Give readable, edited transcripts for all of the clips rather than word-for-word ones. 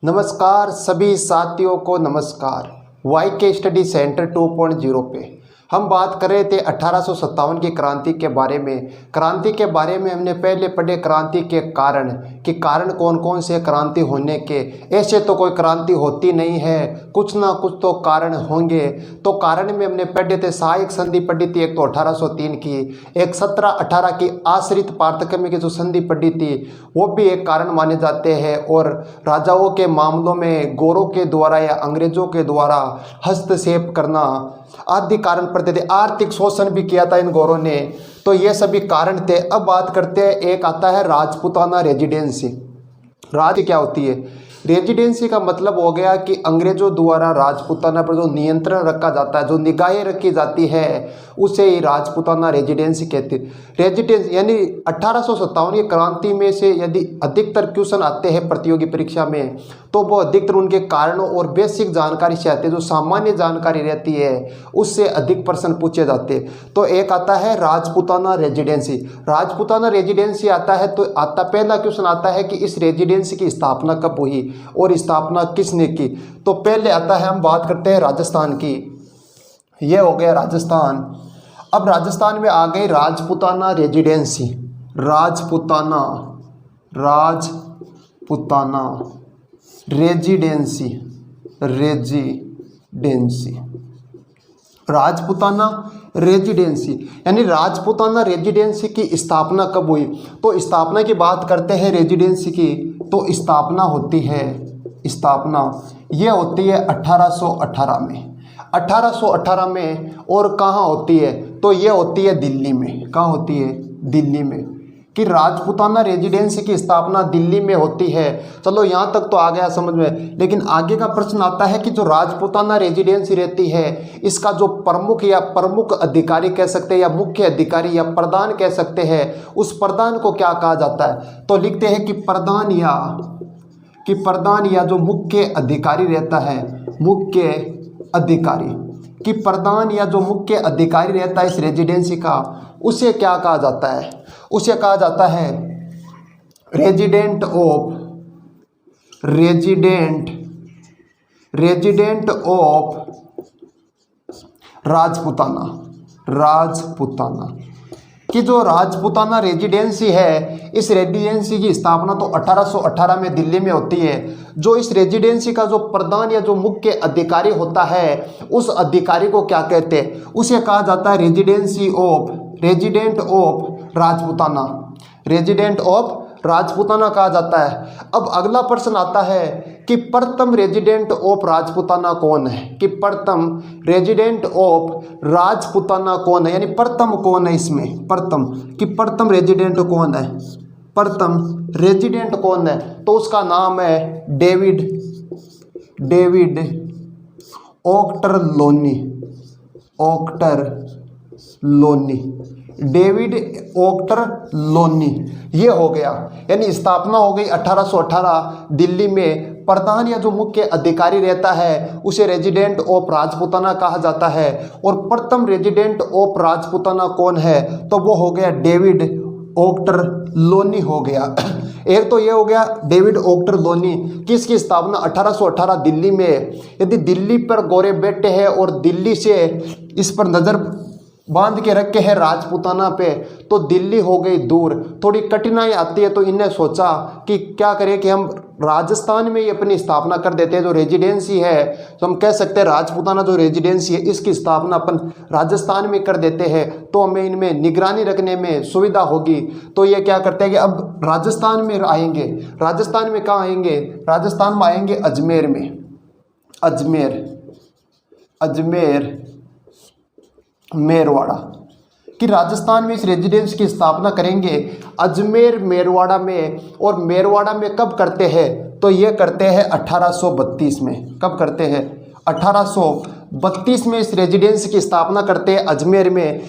नमस्कार सभी साथियों को नमस्कार। वाई के स्टडी सेंटर 2.0 पे हम बात कर रहे थे 1857 की क्रांति के बारे में। क्रांति के बारे में हमने पहले पढ़े क्रांति के कारण कि कारण कौन कौन से क्रांति होने के। ऐसे तो कोई क्रांति होती नहीं है, कुछ ना कुछ तो कारण होंगे। तो कारण में हमने पढ़े थे सहायक संधि पढ़ी थी, एक तो 1803 की, एक 1718 की आश्रित पारतम्य की जो संधि पढ़ी थी वो भी एक कारण माने जाते हैं। और राजाओं के मामलों में गोरों के द्वारा या अंग्रेजों के द्वारा हस्तक्षेप करना आदि कारण पड़ते थे। आर्थिक शोषण भी किया था इन गोरों ने। तो ये सभी कारण थे। अब बात करते हैं, एक आता है राजपूताना रेजिडेंसी। राज क्या होती है? रेजिडेंसी का मतलब हो गया कि अंग्रेजों द्वारा राजपूताना पर जो नियंत्रण रखा जाता है, जो निगाहें रखी जाती है, उसे ही राजपूताना रेजिडेंसी कहते हैं। रेजिडेंस यानी 1857 की क्रांति में से यदि अधिकतर क्वेश्चन आते हैं प्रतियोगी परीक्षा में तो वो अधिकतर उनके कारणों और बेसिक जानकारी से आते हैं। जो सामान्य जानकारी रहती है उससे अधिक प्रश्न पूछे जाते हैं। तो एक आता है राजपूताना रेजिडेंसी। राजपूताना रेजिडेंसी आता है तो पहला क्वेश्चन आता है कि इस रेजिडेंसी की स्थापना कब हुई और स्थापना किसने की। तो पहले आता है, हम बात करते हैं राजस्थान की। यह हो गया राजस्थान। अब राजस्थान में आ गई Rajputana residency. Rajputana residency Rajputana residency यानी राजपूताना रेजिडेंसी की स्थापना कब हुई। तो स्थापना की बात करते हैं रेजिडेंसी की, तो स्थापना होती है, ये होती है 1818 में। 1818 में। और कहाँ होती है? तो ये होती है दिल्ली में। कहाँ होती है? दिल्ली में। कि राजपूताना रेजिडेंसी की स्थापना दिल्ली में होती है। चलो यहाँ तक तो आ गया समझ में। लेकिन आगे का प्रश्न आता है कि जो राजपूताना रेजिडेंसी रहती है इसका जो प्रमुख या प्रमुख अधिकारी कह सकते हैं या मुख्य अधिकारी या प्रधान कह सकते हैं, उस प्रधान को क्या कहा जाता है? तो लिखते हैं कि प्रधान या जो मुख्य अधिकारी रहता है, मुख्य अधिकारी कि प्रधान या जो मुख्य अधिकारी रहता है इस रेजिडेंसी का, उसे क्या कहा जाता है? उसे कहा जाता है रेजिडेंट ऑफ राजपूताना कि जो राजपूताना रेजिडेंसी है, इस रेजिडेंसी की स्थापना तो 1818 में दिल्ली में होती है। जो इस रेजिडेंसी का जो प्रधान या जो मुख्य अधिकारी होता है उस अधिकारी को क्या कहते हैं? उसे कहा जाता है रेजिडेंट ऑफ राजपूताना कहा जाता है। अब अगला प्रश्न आता है कि प्रथम रेजिडेंट ऑफ राजपूताना कौन है? कि प्रथम रेजिडेंट ऑफ राजपूताना कौन है, यानी प्रथम कौन है इसमें? प्रथम रेजिडेंट कौन है? प्रथम रेजिडेंट कौन है? तो उसका नाम है डेविड ओक्टरलोनी। डेविड ओक्टरलोनी। ये हो गया, यानी स्थापना हो गई 1818 दिल्ली में। प्रधान या जो मुख्य अधिकारी रहता है उसे रेजिडेंट ऑफ राजपूताना कहा जाता है। और प्रथम रेजिडेंट ऑफ राजपूताना कौन है? तो वो हो गया डेविड ओक्टरलोनी हो गया। एक तो ये हो गया डेविड ओक्टरलोनी, किसकी स्थापना 1818 दिल्ली में। यदि दिल्ली पर गोरे बैठे हैं और दिल्ली से इस पर नज़र बांध के रखे हैं राजपूताना पे, तो दिल्ली हो गई दूर, थोड़ी कठिनाई आती है। तो इन्हें सोचा कि क्या करें कि हम राजस्थान में ही अपनी स्थापना कर देते हैं। जो रेजिडेंसी है, तो हम कह सकते हैं राजपूताना जो रेजिडेंसी है इसकी स्थापना अपन राजस्थान में कर देते हैं, तो हमें इनमें निगरानी रखने में सुविधा होगी। तो ये क्या करते हैं कि अब राजस्थान में आएंगे। राजस्थान में कहाँ आएंगे? राजस्थान में आएंगे अजमेर में। अजमेर मेरवाड़ा कि राजस्थान में इस रेजिडेंस की स्थापना करेंगे अजमेर मेरवाड़ा में। और मेरवाड़ा में कब करते हैं? तो ये करते हैं 1832 में। कब करते हैं? 1832 में इस रेजिडेंस की स्थापना करते हैं अजमेर में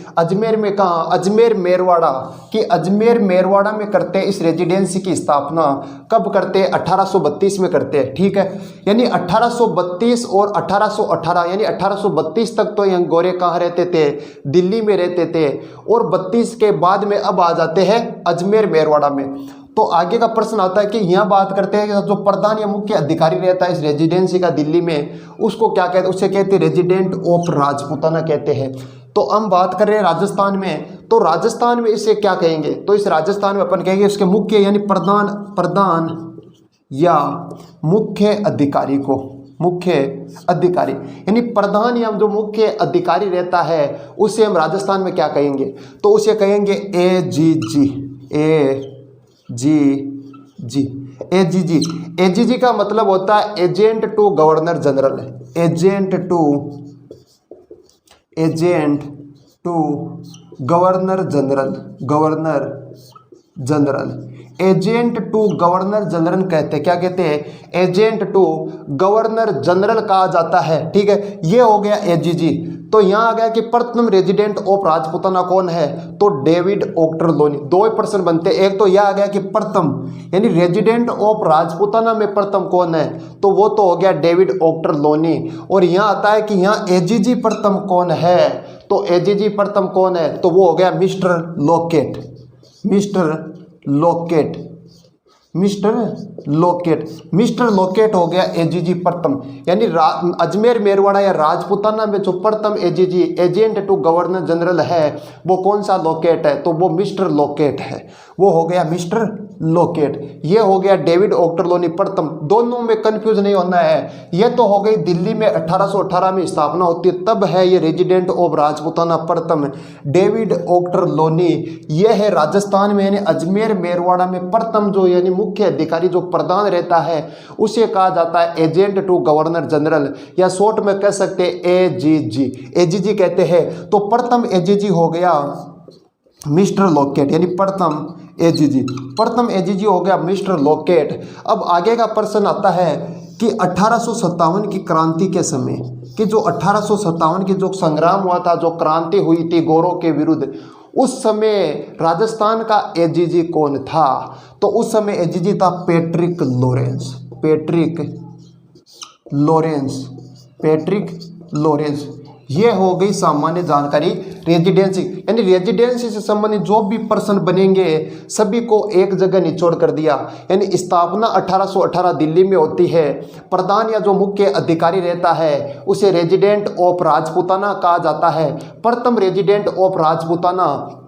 कहाँ? अजमेर मेरवाड़ा कि अजमेर मेरवाड़ा में करते हैं इस रेजिडेंसी की स्थापना। कब करते हैं? 1832 में करते हैं। ठीक है, यानी 1832 और 1818 यानी 1832 तक तो यहाँ गोरे कहाँ रहते थे? दिल्ली में रहते थे। और 32 के बाद में अब आ जाते हैं अजमेर मेरवाड़ा में। तो आगे का प्रश्न आता है कि यहाँ बात करते हैं कि जो प्रधान या मुख्य अधिकारी रहता है इस रेजिडेंसी का दिल्ली में, उसको क्या कहते हैं, उसे कहते हैं रेजिडेंट ऑफ राजपूताना कहते हैं। तो हम बात कर रहे हैं राजस्थान में, तो राजस्थान में इसे क्या कहेंगे, तो इस राजस्थान में अपन कहेंगे उसके मुख्य यानी प्रधान या मुख्य अधिकारी को, मुख्य अधिकारी यानी प्रधान या जो मुख्य अधिकारी रहता है उसे हम राजस्थान में क्या कहेंगे, तो उसे कहेंगे एजीजी। एजीजी का मतलब होता है agent to governor general, agent to governor general, agent to governor general कहते हैं, क्या कहते हैं, एजेंट टू गवर्नर जनरल कहा जाता है। ठीक है, ये हो गया एजीजी। तो यहाँ आ गया कि प्रथम रेजिडेंट ऑफ राजपूताना कौन है, तो डेविड ऑक्टरलोनी। दो ही प्रश्न बनते हैं, एक तो यह आ गया कि प्रथम यानी रेजिडेंट ऑफ राजपूताना में प्रथम कौन है, तो वो तो हो गया डेविड ऑक्टरलोनी। और यहाँ आता है कि यहाँ एजीजी प्रथम कौन है, तो एजीजी प्रथम कौन है, तो वो हो गया मिस्टर लोकेट हो गया एजीजी प्रथम। यानी अजमेर मेरवाड़ा या राजपूताना में जो प्रथम AGG agent to governor general है वो कौन सा लोकेट है, तो वो मिस्टर लोकेट है, वो हो गया मिस्टर लोकेट। ये हो गया डेविड ऑक्टरलोनी प्रथम। दोनों में कंफ्यूज नहीं होना है। ये तो हो गई दिल्ली में 1818 में स्थापना होती है, तब है ये रेजिडेंट ऑफ राजपूताना प्रथम डेविड ऑक्टरलोनी। ये है राजस्थान में यानी अजमेर मेरवाड़ा में प्रथम जो यानी मुख्य अधिकारी जो प्रधान रहता है उसे कहा जाता है एजेंट टू गवर्नर जनरल, या शॉर्ट में कह सकते हैं एजीजी कहते हैं। तो प्रथम एजीजी हो गया मिस्टर लोकेट यानी प्रथम एजीजी हो गया मिस्टर लोकेट। अब आगे का प्रश्न आता है कि 1857 की क्रांति के समय कि जो 1857 की जो संग्राम हुआ था, जो क्रांति हुई थी गोरों के विरुद्ध, उस समय राजस्थान का एजीजी कौन था, तो उस समय एजीजी था पैट्रिक लॉरेंस। ये हो गई सामान्य जानकारी रेजिडेंसी, यानी रेजिडेंसी से संबंधित जो भी प्रश्न बनेंगे सभी को एक जगह निचोड़ कर दिया। यानी स्थापना 1818 दिल्ली में होती है, प्रधान या जो मुख्य अधिकारी रहता है उसे रेजिडेंट ऑफ राजपूताना कहा जाता है। प्रथम resident of Rajputana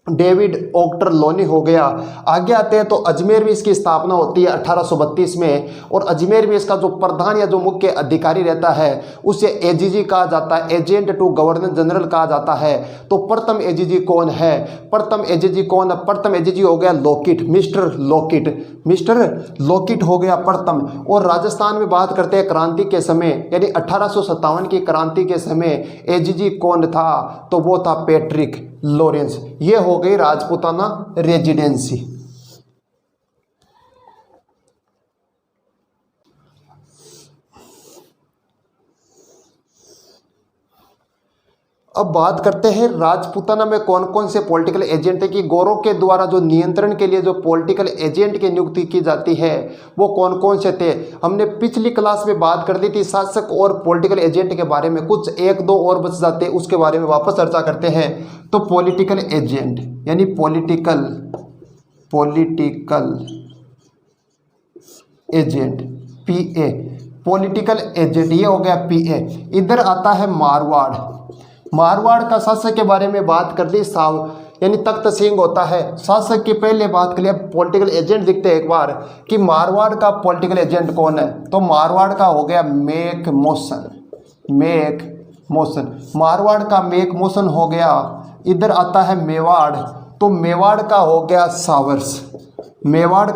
David Ochterlony हो गया। आगे आते हैं तो अजमेर में इसकी स्थापना होती है 1832 में, और अजमेर में इसका जो प्रधान या जो मुख्य अधिकारी रहता है उसे एजीजी कहा जाता है, एजेंट टू गवर्नर जनरल कहा जाता है। तो प्रथम एजीजी कौन है, प्रथम एजीजी हो गया मिस्टर लोकेट हो गया प्रथम। और राजस्थान में बात करते हैं क्रांति के समय यानी 1857 की क्रांति के समय एजीजी कौन था, तो वो था पैट्रिक लॉरेंस। ये हो गई राजपूताना रेजिडेंसी। अब बात करते हैं राजपूताना में कौन कौन से पॉलिटिकल एजेंट है कि गोरों के द्वारा जो नियंत्रण के लिए जो पॉलिटिकल एजेंट की नियुक्ति की जाती है वो कौन कौन से थे। हमने पिछली क्लास में बात कर दी थी शासक और पॉलिटिकल एजेंट के बारे में, कुछ एक दो और बच जाते हैं उसके बारे में वापस चर्चा करते हैं। तो पॉलिटिकल एजेंट यानी पॉलिटिकल एजेंट पीए, पॉलिटिकल एजेंट ये हो गया पीए। इधर आता है मारवाड़ का शासक के बारे में बात कर ली, यानी तख्त सिंह होता है। शासक की पहले बात कर लिया, पॉलिटिकल एजेंट दिखते हैं एक बार कि मारवाड़ का पॉलिटिकल एजेंट कौन है, तो मारवाड़ का हो गया मेक मोशन। मारवाड़ का मेक मोशन हो गया। इधर आता है मेवाड़, तो मेवाड़ का हो गया सावर्स। मेवाड़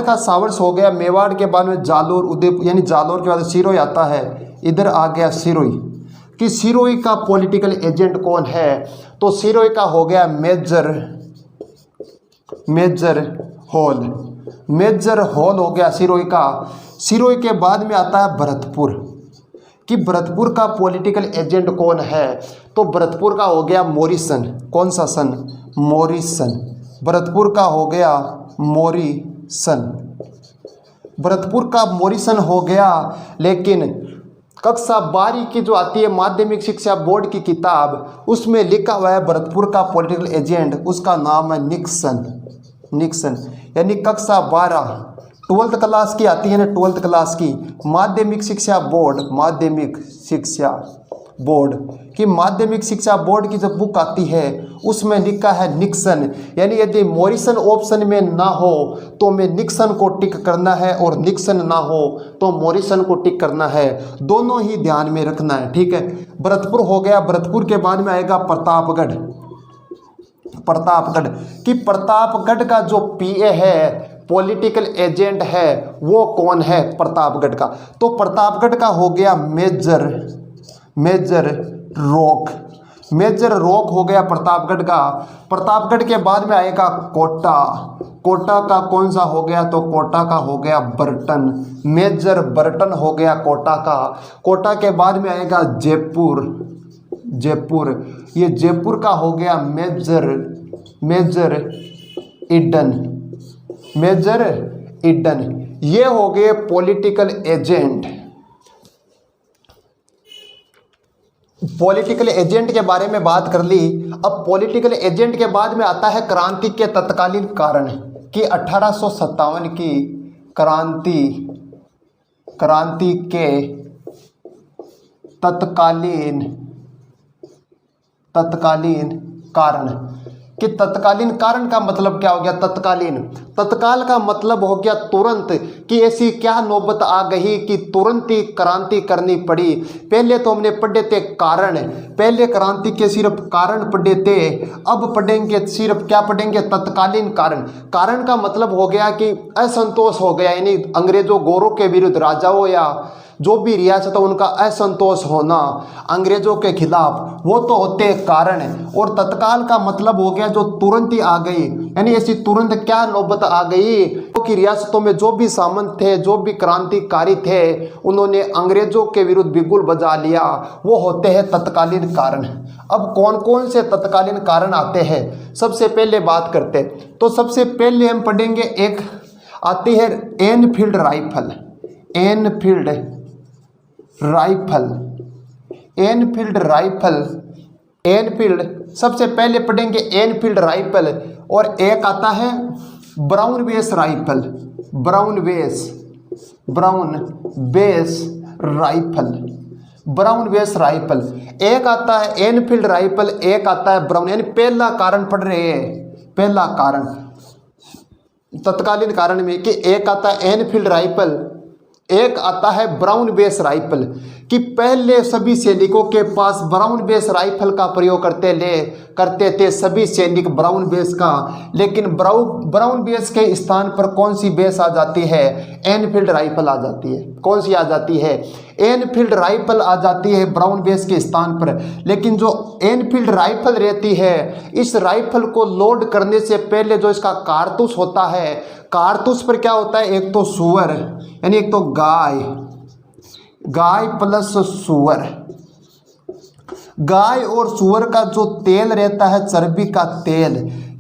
का सावर्स हो गया। मेवाड़ के बाद में जालोर उदयपुर यानी जालोर के बाद सिरोही आता है। इधर आ गया सिरोही कि सिरोही का पॉलिटिकल एजेंट कौन है, तो सिरोही का हो गया मेजर हॉल हो गया सिरोही का। सिरोही के बाद में आता है भरतपुर कि भरतपुर का पॉलिटिकल एजेंट कौन है, तो भरतपुर का हो गया मॉरिसन। कौन सा सन, मॉरिसन। भरतपुर का हो गया मॉरिसन, भरतपुर का मॉरिसन हो गया। लेकिन कक्षा 12 की जो आती है माध्यमिक शिक्षा बोर्ड की किताब, उसमें लिखा हुआ है भरतपुर का पॉलिटिकल एजेंट, उसका नाम है निक्सन। निक्सन यानी कक्षा 12 ट्वेल्थ क्लास की आती है ना, ट्वेल्थ क्लास की माध्यमिक शिक्षा बोर्ड, माध्यमिक शिक्षा बोर्ड की माध्यमिक शिक्षा बोर्ड की जब बुक आती है उसमें लिखा है निक्सन, यानी यदि मॉरिसन ऑप्शन में ना हो तो मैं निक्सन को टिक करना है और निक्सन ना हो तो मॉरिसन को टिक करना है, दोनों ही ध्यान में रखना है। ठीक है, भरतपुर हो गया। भरतपुर के बाद में आएगा प्रतापगढ़। प्रतापगढ़ कि प्रतापगढ़ का जो पीए है, पॉलिटिकल एजेंट है, वो कौन है प्रतापगढ़ का? तो प्रतापगढ़ का हो गया मेजर रॉक। मेजर रॉक हो गया प्रतापगढ़ का। प्रतापगढ़ के बाद में आएगा कोटा। कोटा का कौन सा हो गया? तो कोटा का हो गया बर्टन। मेजर बर्टन हो गया कोटा का। कोटा के बाद में आएगा जयपुर। जयपुर, ये जयपुर का हो गया मेजर ईडन। मेजर ईडन, ये हो गए पॉलिटिकल एजेंट। पॉलिटिकल एजेंट के बारे में बात कर ली। अब पॉलिटिकल एजेंट के बाद में आता है क्रांति के तत्कालीन कारण कि 1857 की क्रांति के तत्कालीन कारण कि तत्कालीन कारण का मतलब क्या हो गया? तत्काल का मतलब हो गया तुरंत, कि ऐसी क्या नौबत आ गई कि तुरंत ही क्रांति करनी पड़ी। पहले तो हमने पढ़े थे कारण, पहले क्रांति के सिर्फ कारण पढ़े थे, अब पढ़ेंगे सिर्फ क्या पढ़ेंगे? तत्कालीन कारण। कारण का मतलब हो गया कि असंतोष हो गया, यानी अंग्रेजों गोरों के विरुद्ध, राजाओं या जो भी रियासत है उनका असंतोष होना अंग्रेजों के खिलाफ, वो तो होते कारण। और तत्काल का मतलब हो गया जो तुरंत ही आ गई, यानी ऐसी तुरंत क्या नौबत आ गई कि रियासतों में जो भी सामंत थे, जो भी क्रांतिकारी थे, उन्होंने अंग्रेजों के विरुद्ध बिगुल बजा लिया, वो होते हैं तत्कालीन कारण। अब कौन कौन से तत्कालीन कारण आते हैं, सबसे पहले बात करते हैं। तो सबसे पहले हम पढ़ेंगे, एक आती है एनफील्ड राइफल। एनफील्ड सबसे पहले पढ़ेंगे एनफील्ड राइफल। और एक आता है ब्राउन बेस राइफल। एक आता है एनफील्ड राइफल, एक आता है ब्राउन, यानी पहला कारण पढ़ रहे हैं, पहला कारण तत्कालीन कारण में कि एक आता है एनफील्ड राइफल, एक आता है ब्राउन बेस राइफल। कि पहले सभी सैनिकों के पास ब्राउन बेस राइफल का प्रयोग करते थे सभी सैनिक ब्राउन बेस का, लेकिन ब्राउन बेस के स्थान पर कौन सी बेस आ जाती है? एनफील्ड राइफल आ जाती है। कौन सी आ जाती है? एनफील्ड राइफल आ जाती है ब्राउन बेस के स्थान पर। लेकिन जो एनफील्ड राइफल रहती है, इस राइफल को लोड करने से पहले जो इसका कारतूस होता है, कारतूस पर क्या होता है? एक तो सुअर, यानी एक तो गाय प्लस सुअर, गाय और सुअर का जो तेल रहता है, चर्बी का तेल,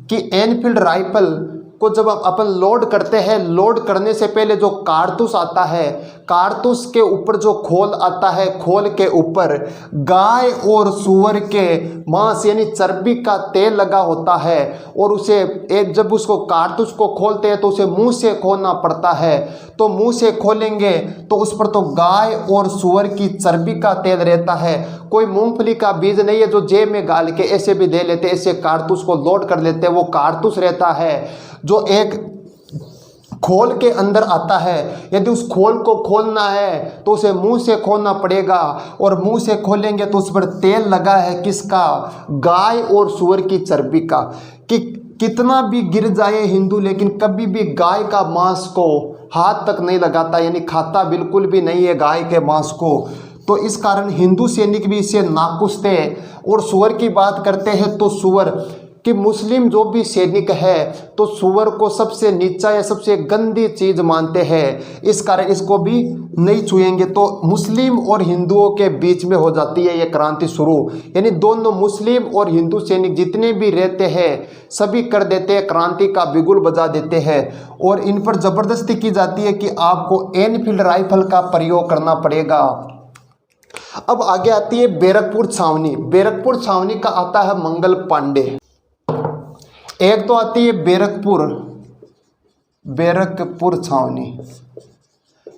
कि एनफील्ड राइफल को जब अपन लोड करते हैं, लोड करने से पहले जो कारतूस आता है, कारतूस के ऊपर जो खोल आता है, खोल के ऊपर गाय और सुअर के मांस यानी चर्बी का तेल लगा होता है। और उसे जब उसको कारतूस को खोलते हैं तो उसे मुंह से खोलना पड़ता है। तो मुंह से खोलेंगे तो उस पर तो गाय और सुअर की चर्बी का तेल रहता है, कोई मूंगफली का बीज नहीं है जो जेब में गाल के ऐसे भी दे लेते, ऐसे कारतूस को लोड कर लेते हैं। वो कारतूस रहता है जो एक खोल के अंदर आता है। यदि उस खोल को खोलना है तो उसे मुंह से खोलना पड़ेगा, और मुंह से खोलेंगे तो उस पर तेल लगा है, किसका? गाय और सुअर की चर्बी का। कि कितना भी गिर जाए हिंदू, लेकिन कभी भी गाय का मांस को हाथ तक नहीं लगाता, यानी खाता बिल्कुल भी नहीं है गाय के मांस को। तो इस कारण हिंदू सैनिक भी इससे नाखुश थे। और सुअर की बात करते हैं तो सुअर कि मुस्लिम जो भी सैनिक है तो सुअर को सबसे नीचा या सबसे गंदी चीज मानते हैं, इस कारण इसको भी नहीं छुएंगे। तो मुस्लिम और हिंदुओं के बीच में हो जाती है ये क्रांति शुरू, यानी दोनों मुस्लिम और हिंदू सैनिक जितने भी रहते हैं सभी कर देते हैं, क्रांति का बिगुल बजा देते हैं। और इन पर जबरदस्ती की जाती है कि आपको एनफील्ड राइफल का प्रयोग करना पड़ेगा। अब आगे आती है बैरकपुर छावनी। बैरकपुर छावनी का आता है मंगल पांडे। एक तो आती है बैरकपुर छावनी।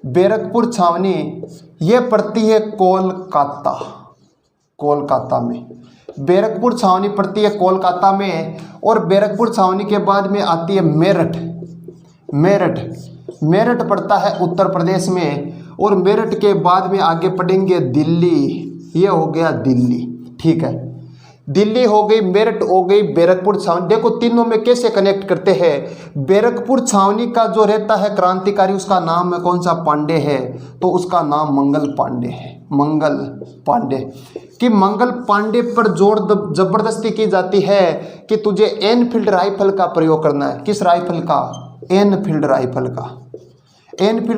बैरकपुर छावनी ये पड़ती है कोलकाता में। बैरकपुर छावनी पड़ती है कोलकाता में। और बैरकपुर छावनी के बाद में आती है मेरठ पड़ता है उत्तर प्रदेश में। और मेरठ के बाद में आगे पढ़ेंगे दिल्ली। ये हो गया दिल्ली, ठीक है। दिल्ली हो गई, मेरठ हो गई, बैरकपुर छावनी। देखो तीनों में कैसे कनेक्ट करते हैं। बैरकपुर छावनी का जो रहता है क्रांतिकारी, उसका नाम है कौन सा, पांडे है, तो उसका नाम मंगल पांडे है। मंगल पांडे पर जोर जबरदस्ती की जाती है कि तुझे एनफील्ड राइफल का प्रयोग करना है। किस राइफल का, एनफील्ड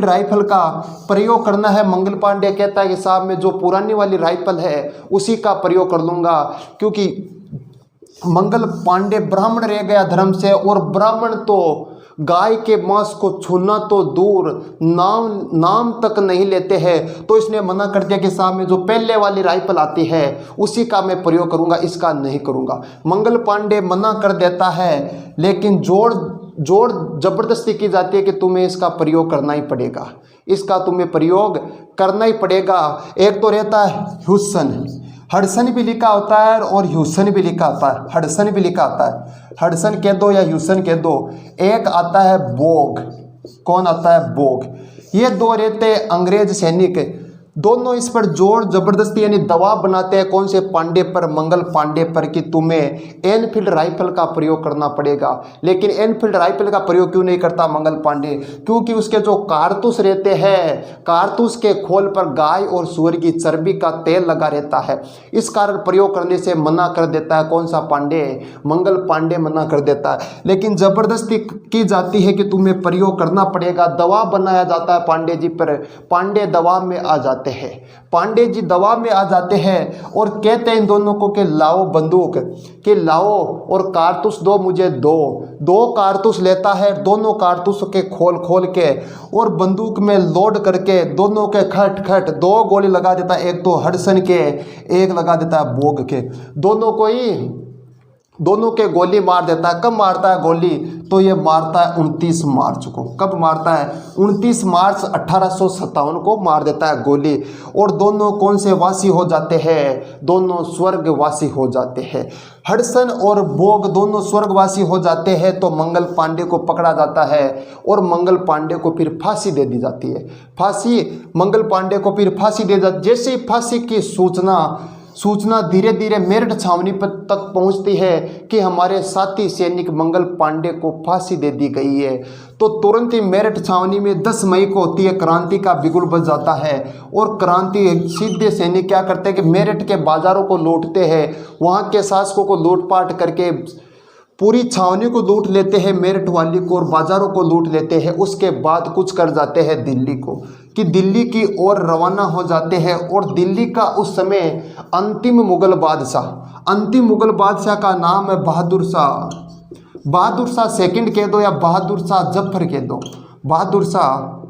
राइफल का प्रयोग करना है। मंगल पांडे कहता है कि साहब मैं जो पुरानी वाली राइफल है उसी का प्रयोग कर लूँगा, क्योंकि मंगल पांडे ब्राह्मण रह गया धर्म से, और ब्राह्मण तो गाय के मांस को छूना तो दूर, नाम तक नहीं लेते हैं। तो इसने मना कर दिया कि साहब मैं जो पहले वाली राइफल आती है उसी का मैं प्रयोग करूँगा, इसका नहीं करूँगा। मंगल पांडे मना कर देता है, लेकिन जोर जबरदस्ती की जाती है कि तुम्हें इसका प्रयोग करना ही पड़ेगा, इसका तुम्हें प्रयोग करना ही पड़ेगा। एक तो रहता है हडसन भी लिखा होता है और ह्यूसन भी लिखा होता है। हडसन कह दो या ह्यूसन कह दो। एक आता है बोग। कौन आता है, बोग। ये दो रहते अंग्रेज सैनिक, दोनों इस पर जोर जबरदस्ती यानी दबाव बनाते हैं। कौन से, पांडे पर, मंगल पांडे पर, कि तुम्हें एनफील्ड राइफल का प्रयोग करना पड़ेगा। लेकिन एनफील्ड राइफल का प्रयोग क्यों नहीं करता मंगल पांडे, क्योंकि उसके जो कारतूस रहते हैं, कारतूस के खोल पर गाय और सूअर की चर्बी का तेल लगा रहता है। इस कारण प्रयोग करने से मना कर देता है कौन सा, पांडे, मंगल पांडे मना कर देता है। लेकिन जबरदस्ती की जाती है कि तुम्हें प्रयोग करना पड़ेगा, दबाव बनाया जाता है पांडे जी पर। पांडे दबाव में आ जाते हैं, पांडे जी दबाव में आ जाते हैं और कहते हैं इन दोनों को कि लाओ बंदूक, कि लाओ और कारतूस दो मुझे, दो कारतूस लेता है। दोनों कारतूस के खोल के और बंदूक में लोड करके दोनों के खट दो गोली लगा देता है। एक तो हडसन के, एक लगा देता है बोग के। दोनों के गोली मार देता है। कब मारता है गोली, तो ये मारता है 29 मार्च को। कब मारता है, 29 मार्च 1857 को मार देता है गोली। और दोनों कौन से वासी हो जाते हैं, दोनों स्वर्गवासी हो जाते हैं। हडसन और बोग दोनों स्वर्गवासी हो जाते हैं। तो मंगल पांडे को पकड़ा जाता है और मंगल पांडे को फिर फांसी दे दी जाती है। मंगल पांडे को फिर फांसी दे जाती। जैसे ही फांसी की सूचना धीरे धीरे मेरठ छावनी पर तक पहुंचती है कि हमारे साथी सैनिक मंगल पांडे को फांसी दे दी गई है, तो तुरंत ही मेरठ छावनी में 10 मई को होती है क्रांति का बिगुल बज जाता है। और क्रांति सीधे सैनिक क्या करते हैं कि मेरठ के बाजारों को लूटते हैं, वहाँ के शासकों को लूटपाट करके पूरी छावनी को लूट लेते हैं, मेरठ वाली को, और बाजारों को लूट लेते हैं। उसके बाद कुछ कर जाते हैं दिल्ली को, कि दिल्ली की ओर रवाना हो जाते हैं। और दिल्ली का उस समय अंतिम मुगल बादशाह का नाम है बहादुर शाह सेकंड कह दो या बहादुर शाह जफर कह दो। बहादुर शाह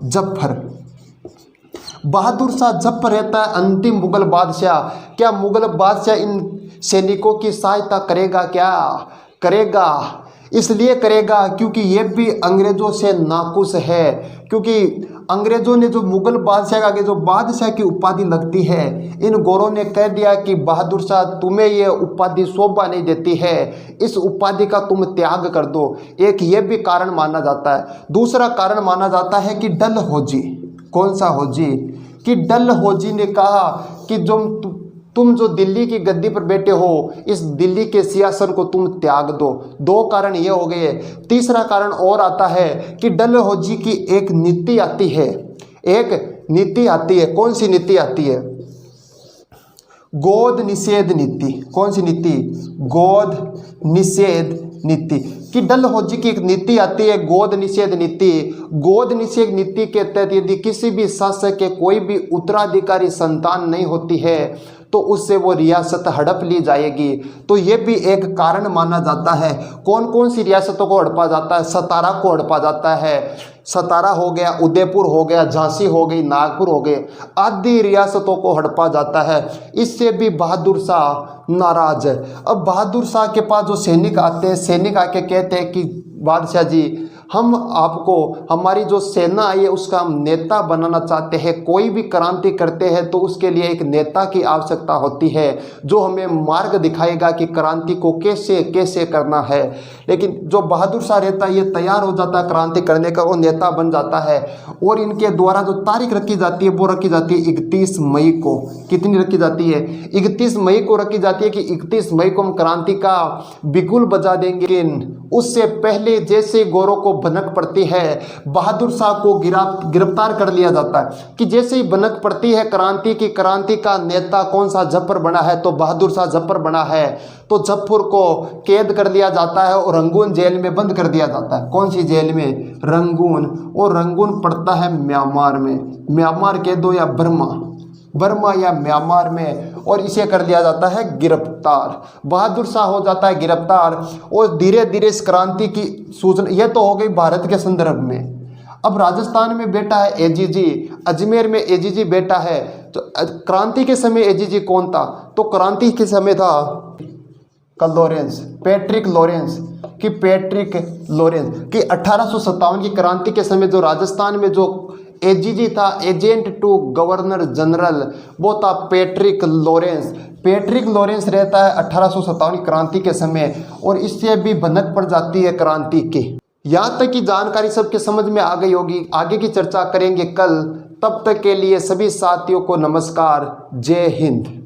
जफर रहता है अंतिम मुगल बादशाह। क्या मुगल बादशाह इन सैनिकों की सहायता करेगा, क्या करेगा? इसलिए करेगा क्योंकि ये भी अंग्रेज़ों से नाखुश है। क्योंकि अंग्रेज़ों ने जो मुगल बादशाह के आगे जो बादशाह की उपाधि लगती है, इन गोरों ने कह दिया कि बहादुर शाह तुम्हें ये उपाधि शोभा नहीं देती है, इस उपाधि का तुम त्याग कर दो। एक ये भी कारण माना जाता है। दूसरा कारण माना जाता है कि डलहौजी, कौन सा हौजी, कि डलहौजी ने कहा कि तुम जो दिल्ली की गद्दी पर बैठे हो, इस दिल्ली के सियासत को तुम त्याग दो। 2 कारण ये हो गए। तीसरा कारण और आता है कि डलहौजी की एक नीति आती है, कौन सी नीति आती है? गोद निषेध नीति। कौन सी नीति? गोद निषेध नीति। कि डलहौजी की एक नीति आती है, गोद निषेध नीति। गोद निषेध नीति के तहत यदि किसी भी शासक के कोई भी उत्तराधिकारी संतान नहीं होती है, तो उससे वो रियासत हड़प ली जाएगी। तो ये भी एक कारण माना जाता है। कौन कौन सी रियासतों को हड़पा जाता है? सतारा को हड़पा जाता है, सतारा हो गया, उदयपुर हो गया, झांसी हो गई, नागपुर हो गए, आदि रियासतों को हड़पा जाता है। इससे भी बहादुर शाह नाराज है। अब बहादुर शाह के पास जो सैनिक आते हैं, सैनिक आके कहते हैं कि बादशाह जी, हम आपको, हमारी जो सेना आई है उसका हम नेता बनाना चाहते हैं। कोई भी क्रांति करते हैं तो उसके लिए एक नेता की आवश्यकता होती है जो हमें मार्ग दिखाएगा कि क्रांति को कैसे कैसे करना है। लेकिन जो बहादुर शाह रहता है ये तैयार हो जाता है क्रांति करने का, वो नेता बन जाता है। और इनके द्वारा जो तारीख रखी जाती है वो रखी जाती है 31 मई को। कितनी रखी जाती है? 31 मई को रखी जाती है कि 31 मई को हम क्रांति का बिगुल बजा देंगे। लेकिन उससे पहले जैसे गोरों को भनक पड़ती है, बहादुर शाह को गिरफ्तार कर लिया जाता है कि जैसे ही भनक पड़ती है क्रांति की, क्रांति का नेता कौन सा जफर बना है, तो बहादुर शाह जफर बना है। तो जफर को कैद कर लिया जाता है और रंगून जेल में बंद कर दिया जाता है। कौन सी जेल में? रंगून। और रंगून पड़ता है म्यांमार में। म्यांमार कह दो या बर्मा या म्यांमार में। और इसे कर दिया जाता है गिरफ्तार। बहादुर शाह हो जाता है गिरफ्तार। और धीरे धीरे इस क्रांति की सूचना, यह तो हो गई भारत के संदर्भ में। अब राजस्थान में बैठा है एजीजी, अजमेर में एजीजी बैठा है। तो क्रांति के समय एजीजी कौन था? तो क्रांति के समय था पैट्रिक लॉरेंस कि 1857 की क्रांति के समय जो राजस्थान में जो एजीजी था, एजेंट टू गवर्नर जनरल, वो था पैट्रिक लॉरेंस रहता है 1857 की क्रांति के समय। और इससे भी भनक पड़ जाती है क्रांति की। यहाँ तक की जानकारी सबके समझ में आ गई होगी। आगे की चर्चा करेंगे कल। तब तक के लिए सभी साथियों को नमस्कार। जय हिंद।